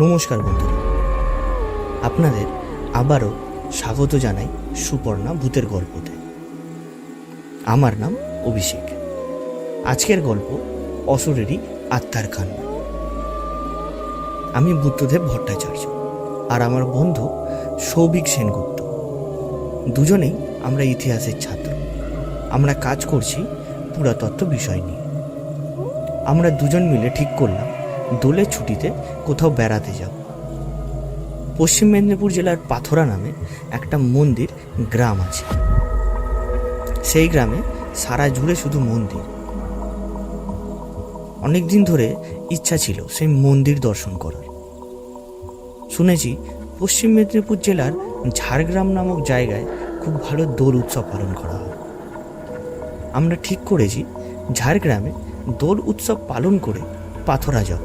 নমস্কার বন্ধুরা, আপনাদের আবারও স্বাগত জানাই সুপর্ণা ভূতের গল্পতে। আমার নাম অভিষেক। আজকের গল্প অসুরেরই আত্মার কান্না। আমি বুদ্ধদেব ভট্টাচার্য আর আমার বন্ধু সৌভিক সেনগুপ্ত। দুজনেই আমরা ইতিহাসের ছাত্র। আমরা কাজ করছি পুরাতত্ত্ব বিষয় নিয়ে। আমরা দুজন মিলে ঠিক করলাম দোলের ছুটিতে কোথাও বেড়াতে যাব। পশ্চিম মেদিনীপুর জেলার পাথরা নামে একটা মন্দির গ্রাম আছে। সেই গ্রামে সারা জুড়ে শুধু মন্দির। অনেক দিন ধরে ইচ্ছা ছিল সেই মন্দির দর্শন করার। শুনেছি পশ্চিম মেদিনীপুর জেলার ঝাড়গ্রাম নামক জায়গায় খুব ভালো দোল উৎসব পালন করা হয়। আমরা ঠিক করেছি ঝাড়গ্রামে দোল উৎসব পালন করে পাথরা যাব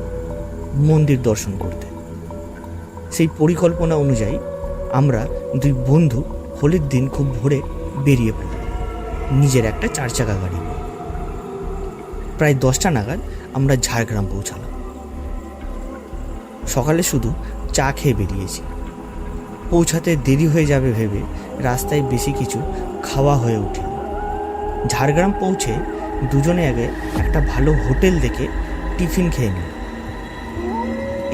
মন্দির দর্শন করতে। সেই পরিকল্পনা অনুযায়ী আমরা দুই বন্ধু হোলির দিন খুব ভোরে বেরিয়ে পড়ি নিজের একটা 4 চাকা গাড়ি নিয়ে। প্রায় 10টা নাগাদ আমরা ঝাড়গ্রাম পৌঁছালাম। সকালে শুধু চা খেয়ে বেরিয়েছি। পৌঁছাতে দেরি হয়ে যাবে ভেবে রাস্তায় বেশি কিছু খাওয়া হয়ে ওঠেনি। ঝাড়গ্রাম পৌঁছে দুজনে আগে একটা ভালো হোটেল দেখে টিফিন খেয়ে নিই।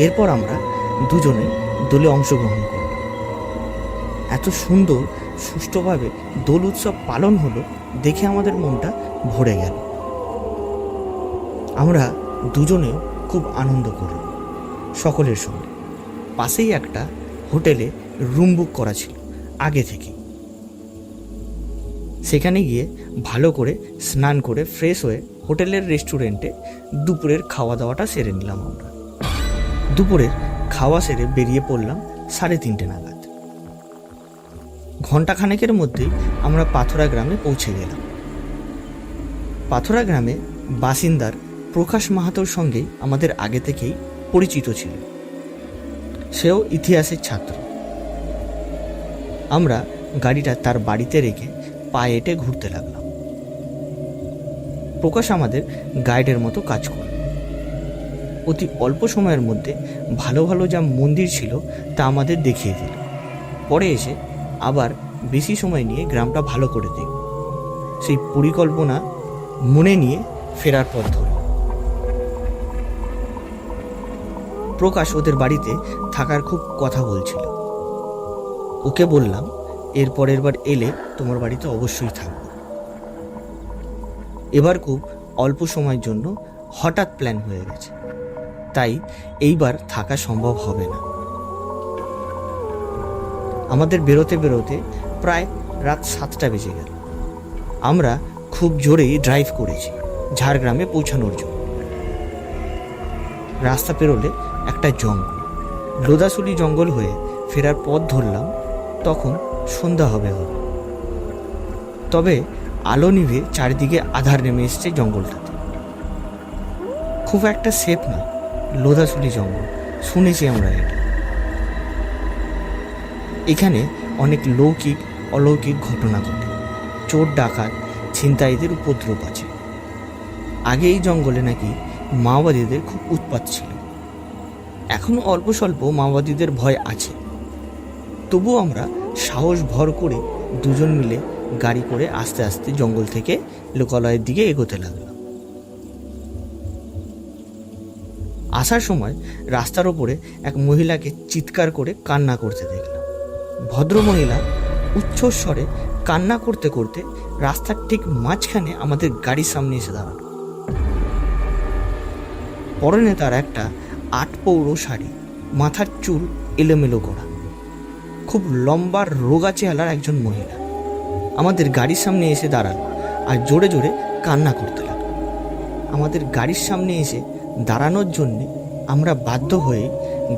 এরপর আমরা দুজনে দোলে অংশগ্রহণ করব। এত সুন্দর সুষ্ঠুভাবে দোল উৎসব পালন হলো দেখে আমাদের মনটা ভরে গেল। আমরা দুজনেও খুব আনন্দ করলাম সকলের সঙ্গে। পাশেই একটা হোটেলে রুম বুক করা ছিল আগে থেকেই। সেখানে গিয়ে ভালো করে স্নান করে ফ্রেশ হয়ে হোটেলের রেস্টুরেন্টে দুপুরের খাওয়া দাওয়াটা সেরে নিলাম। আমরা দুপুরের খাওয়া সেরে বেরিয়ে পড়লাম 3:30 নাগাদ। ঘণ্টাখানেকের মধ্যেই আমরা পাথরা গ্রামে পৌঁছে গেলাম। পাথরা গ্রামে বাসিন্দার প্রকাশ মাহাতোর সঙ্গে আমাদের আগে থেকেই পরিচিত ছিল। সেও ইতিহাসের ছাত্র। আমরা গাড়িটা তার বাড়িতে রেখে পায়ে হেঁটে ঘুরতে লাগলাম। প্রকাশ আমাদের গাইডের মতো কাজ করে অতি অল্প সময়ের মধ্যে ভালো ভালো যা মন্দির ছিল তা আমাদের দেখিয়ে দিল। পরে এসে আবার বেশি সময় নিয়ে গ্রামটা ভালো করে দেখব সেই পরিকল্পনা মনে নিয়ে ফেরার পথ ধরল। প্রকাশ ওদের বাড়িতে থাকার খুব কথা বলছিল। ওকে বললাম এর পরের বার এলে তোমার বাড়িতে অবশ্যই থাকবো। এবার খুব অল্প সময়ের জন্য হঠাৎ প্ল্যান হয়ে গেছে, তাই এইবার থাকা সম্ভব হবে না। আমাদের বেরোতে বেরোতে প্রায় রাত 7টা বেজে গেল। আমরা খুব জোরেই ড্রাইভ করেছি ঝাড়গ্রামে পৌঁছানোর জন্য। রাস্তা পেরোলে একটা জঙ্গল, লোদাসুলি জঙ্গল হয়ে ফেরার পথ ধরলাম। তখন সন্ধ্যা হবে। তবে আলো নিভে চারিদিকে আধার নেমে এসছে জঙ্গলটাতে। খুব একটা সেফ না লোদাসুলি জঙ্গল, শুনেছি আমরা এটা। এখানে অনেক লৌকিক অলৌকিক ঘটনা ঘটে। চোর ডাকাত ছিনতাইদের উপদ্রব আছে। আগে এই জঙ্গলে নাকি মাওবাদীদের খুব উৎপাত ছিল। এখনো অল্প স্বল্প মাওবাদীদের ভয় আছে। তবুও আমরা সাহস ভর করে দুজন মিলে গাড়ি করে আস্তে আস্তে জঙ্গল থেকে লোকালয়ের দিকে এগোতে লাগলাম। আসার সময় রাস্তার ওপরে এক মহিলাকে চিৎকার করে কান্না করতে দেখলাম। ভদ্র মহিলা উচ্চস্বরে কান্না করতে করতে রাস্তার ঠিক মাঝখানে আমাদের গাড়ির সামনে এসে দাঁড়ালো। পরনে তার একটা 8 পৌরো শাড়ি, মাথার চুল এলোমেলো করা, খুব লম্বা রোগা চেহারার একজন মহিলা আমাদের গাড়ির সামনে এসে দাঁড়ালো আর জোরে জোরে কান্না করতে লাগলো। আমাদের গাড়ির সামনে এসে দাঁড়ানোর জন্যে আমরা বাধ্য হয়ে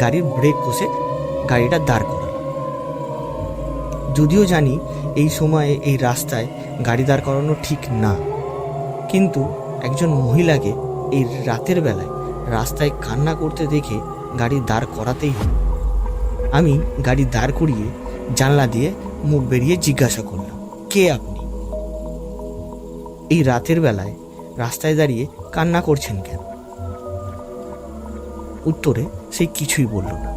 গাড়ির ব্রেক কষে গাড়িটা দাঁড় করালাম। যদিও জানি এই সময়ে এই রাস্তায় গাড়ি দাঁড় করানো ঠিক না, কিন্তু একজন মহিলাকে এই রাতের বেলায় রাস্তায় কান্না করতে দেখে গাড়ি দাঁড় করাতেই হলো। আমি গাড়ি দাঁড় করিয়ে জানলা দিয়ে মুখ বেরিয়ে জিজ্ঞাসা করলাম, কে আপনি? এই রাতের বেলায় রাস্তায় দাঁড়িয়ে কান্না করছেন কেন? উত্তরে সে কিছুই বলল না।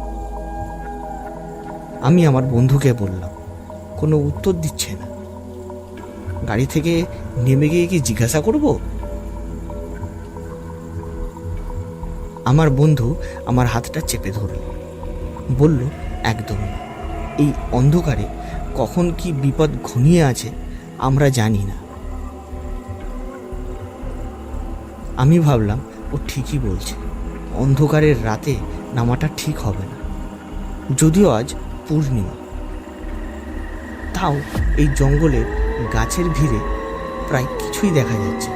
আমি আমার বন্ধুকে বললাম, কোনো উত্তর দিচ্ছে না, গাড়ি থেকে নেমে গিয়ে কি জিজ্ঞাসা করব? আমার বন্ধু আমার হাতটা চেপে ধরল, বলল, একদম না, এই অন্ধকারে কখন কি বিপদ ঘনিয়ে আছে আমরা জানি না। আমি ভাবলাম ও ঠিকই বলছে, অন্ধকারের রাতে নামাটা ঠিক হবে না, যদিও আজ পূর্ণিমা। তাও এই জঙ্গলের গাছের ভিড়ে প্রায় কিছুই দেখা যাচ্ছে।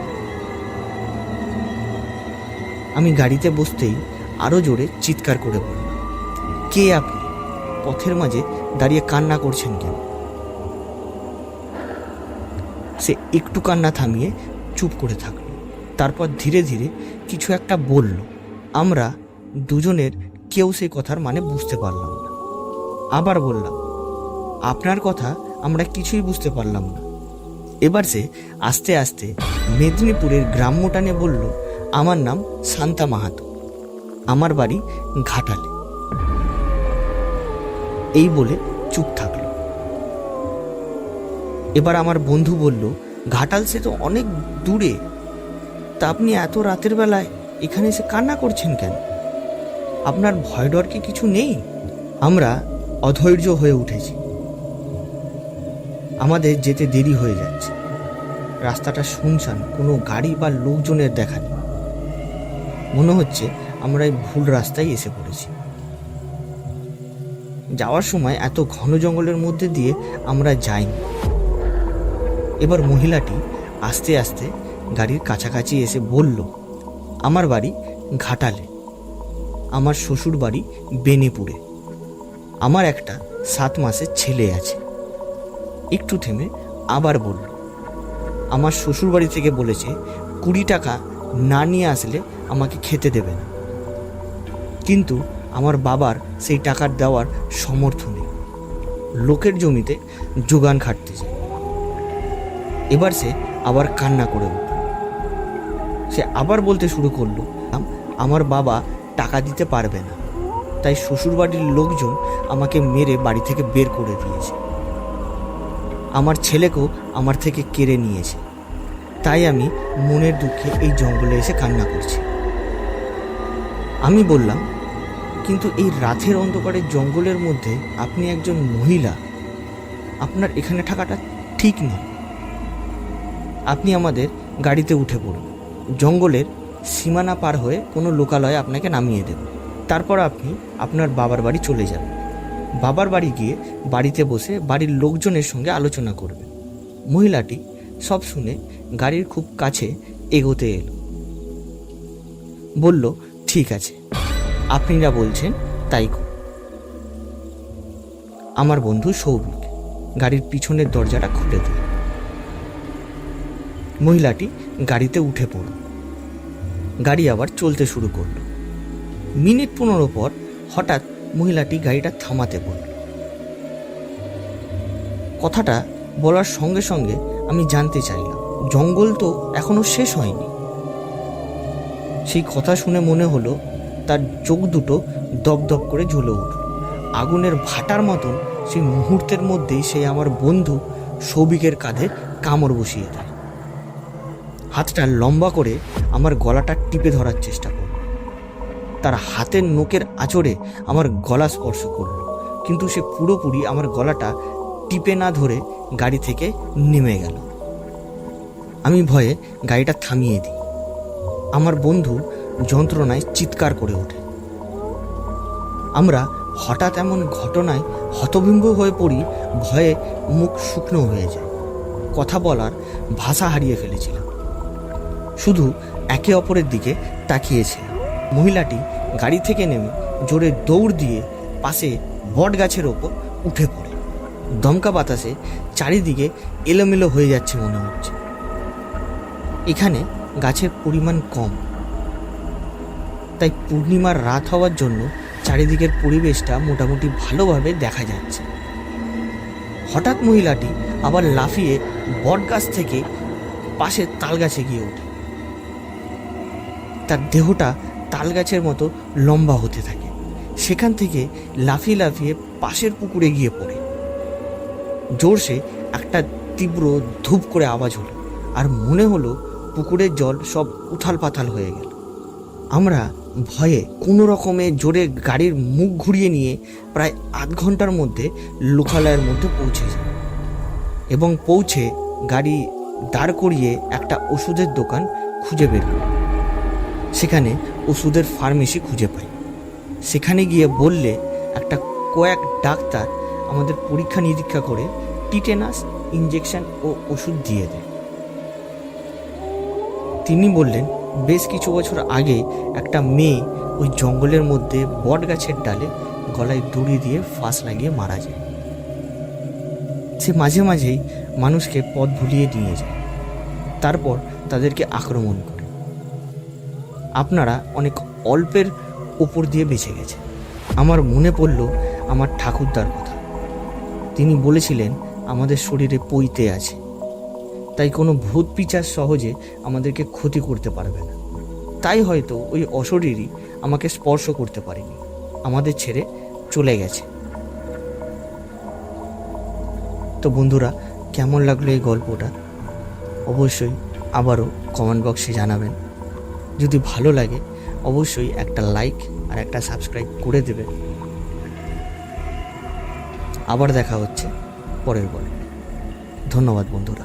আমি গাড়িতে বসতেই আরো জোরে চিৎকার করে বললাম, কে আপনি? পথের মাঝে দাঁড়িয়ে কান্না করছেন কেন? সে একটু কান্না থামিয়ে চুপ করে থাকলো। তারপর ধীরে ধীরে কিছু একটা বলল। আমরা দুজনের কেউ সেই কথার মানে বুঝতে পারলাম না। আবার বললাম, আপনার কথা আমরা কিছুই বুঝতে পারলাম না। এবার সে আস্তে আস্তে মেদিনীপুরের গ্রাম্য টানে বলল, আমার নাম শান্তা মাহাতো, আমার বাড়ি ঘাটালে। এই বলে চুপ থাকলো। এবার আমার বন্ধু বলল, ঘাটাল সে তো অনেক দূরে, তা আপনি এত রাতের বেলায় এখানে এসে কান্না করছেন কেন? আপনার ভয় ডর কি কিছু নেই? আমরা অধৈর্য হয়ে উঠেছি, আমাদের যেতে দেরি হয়ে যাচ্ছে। রাস্তাটা শুনশান, কোনো গাড়ি বা লোকজনের দেখা নেই। মনে হচ্ছে আমরা এই ভুল রাস্তায় এসে পড়েছি। যাওয়ার সময় এত ঘন জঙ্গলের মধ্যে দিয়ে আমরা যাইনি। এবার মহিলাটি আস্তে আস্তে গাড়ির কাছাকাছি এসে বলল, আমার বাড়ি ঘাটালে, আমার শ্বশুর বাড়ি বেনিপুরে, আমার একটা 7 মাসের ছেলে আছে। একটু থেমে আবার বলল, আমার শ্বশুর বাড়ি থেকে বলেছে 20 টাকা না নিয়ে আসলে আমাকে খেতে দেবে না, কিন্তু আমার বাবার সেই টাকার দেওয়ার সামর্থ্য নেই, লোকের জমিতে যোগান খাটতে যায়। এবার সে আবার কান্না করে উঠল। সে আবার বলতে শুরু করলো, আমার বাবা টাকা দিতে পারবে না, তাই শ্বশুরবাড়ির লোকজন আমাকে মেরে বাড়ি থেকে বের করে দিয়েছে, আমার ছেলেকেও আমার থেকে কেড়ে নিয়েছে, তাই আমি মনের দুঃখে এই জঙ্গলে এসে কান্না করছি। আমি বললাম, কিন্তু এই রাতের অন্ধকারের জঙ্গলের মধ্যে আপনি একজন মহিলা, আপনার এখানে থাকাটা ঠিক নয়। আপনি আমাদের গাড়িতে উঠে পড়ুন, জঙ্গলের সীমানা পার হয়ে কোনো লোকালয়ে আপনাকে নামিয়ে দেব, তারপর আপনি আপনার বাবার বাড়ি চলে যাবেন। বাবার বাড়ি গিয়ে বাড়িতে বসে বাড়ির লোকজনের সঙ্গে আলোচনা করবেন। মহিলাটি সব শুনে গাড়ির খুব কাছে এগোতে এলো, বলল, ঠিক আছে, আপনি যা বলছেন তাই করুন। আমার বন্ধু সৌভিক গাড়ির পিছনের দরজাটা খুলে দিল। মহিলাটি গাড়িতে উঠে পড়ল। গাড়ি আবার চলতে শুরু করলো। মিনিট 15 পর হঠাৎ মহিলাটি গাড়িটা থামাতে বলল। কথাটা বলার সঙ্গে সঙ্গে আমি জানতে চাইলাম, জঙ্গল তো এখনো শেষ হয়নি। সেই কথা শুনে মনে হলো তার চোখ দুটো দপদপ করে জ্বলে উঠল, আগুনের ভাটার মতন। সেই মুহূর্তের মধ্যেই সে আমার বন্ধু সৌভিকের কাঁধে কামড় বসিয়ে দেয়। হাতটা লম্বা করে আমার গলাটা টিপে ধরার চেষ্টা করল। তার হাতের নখের আঁচড়ে আমার গলা স্পর্শ করল, কিন্তু সে পুরোপুরি আমার গলাটা টিপে না ধরে গাড়ি থেকে নেমে গেল। আমি ভয়ে গাড়িটা থামিয়ে দিই। আমার বন্ধু যন্ত্রণায় চিৎকার করে ওঠে। আমরা হঠাৎ এমন ঘটনায় হতভম্ব হয়ে পড়ি, ভয়ে মুখ শুকনো হয়ে যায়, কথা বলার ভাষা হারিয়ে ফেলেছিলাম। শুধু একে অপরের দিকে তাকিয়েছিলাম। মহিলাটি গাড়ি থেকে নেমে জোরে দৌড় দিয়ে পাশে বট গাছের ওপর উঠে পড়ে। দমকা বাতাসে চারিদিকে এলোমেলো হয়ে যাচ্ছে মনে হচ্ছে। এখানে গাছের পরিমাণ কম, তাই পূর্ণিমার রাত হওয়ার জন্য চারিদিকের পরিবেশটা মোটামুটি ভালোভাবে দেখা যাচ্ছে। হঠাৎ মহিলাটি আবার লাফিয়ে বট গাছ থেকে পাশের তাল গাছে গিয়ে ওঠে। তার দেহটা তাল গাছের মতো লম্বা হতে থাকে সেখান থেকে লাফিয়ে লাফিয়ে পাশের পুকুরে গিয়ে পড়ে। জোরসে একটা তীব্র ধূপ করে আওয়াজ হলো, আর মনে হলো পুকুরের জল সব উথাল পাথাল হয়ে গেল। আমরা ভয়ে কোনো রকমে জোরে গাড়ির মুখ ঘুরিয়ে নিয়ে প্রায় আধ ঘন্টার মধ্যে লোকালয়ের মধ্যে পৌঁছে যাই, এবং পৌঁছে গাড়ি দাঁড় করিয়ে একটা ওষুধের দোকান খুঁজে বের করি। সেখানে ওষুধের ফার্মেসি খুঁজে পাই। সেখানে গিয়ে বললে একটা কয়েক ডাক্তার আমাদের পরীক্ষা নিরীক্ষা করে টিটেনাস ইঞ্জেকশন ও ওষুধ দিয়ে দেয়। তিনি বললেন বেশ কিছু বছর আগে একটা মেয়ে ওই জঙ্গলের মধ্যে বট গাছের ডালে গলায় দড়ি দিয়ে ফাঁস লাগিয়ে মারা যায়। সে মাঝে মাঝেই মানুষকে পথ ভুলিয়ে নিয়ে যায়, তারপর তাদেরকে আক্রমণ করে। আপনারা অনেক অল্পের ওপর দিয়ে বেঁচে গেছে। আমার মনে পড়ল আমার ঠাকুরদার কথা। তিনি বলেছিলেন আমাদের শরীরে পৈতে আছে, তাই কোনো ভূত পিচাচ সহজে আমাদেরকে ক্ষতি করতে পারবে না। তাই হয়তো ওই অশরীরই আমাকে স্পর্শ করতে পারেনি, আমাদের ছেড়ে চলে গেছে। তো বন্ধুরা, কেমন লাগলো এই গল্পটা অবশ্যই আবারও কমেন্ট বক্সে জানাবেন। যদি ভালো লাগে অবশ্যই একটা লাইক আর একটা সাবস্ক্রাইব করে দেবেন। আবার দেখা হচ্ছে পরের গল্পে। ধন্যবাদ বন্ধুরা।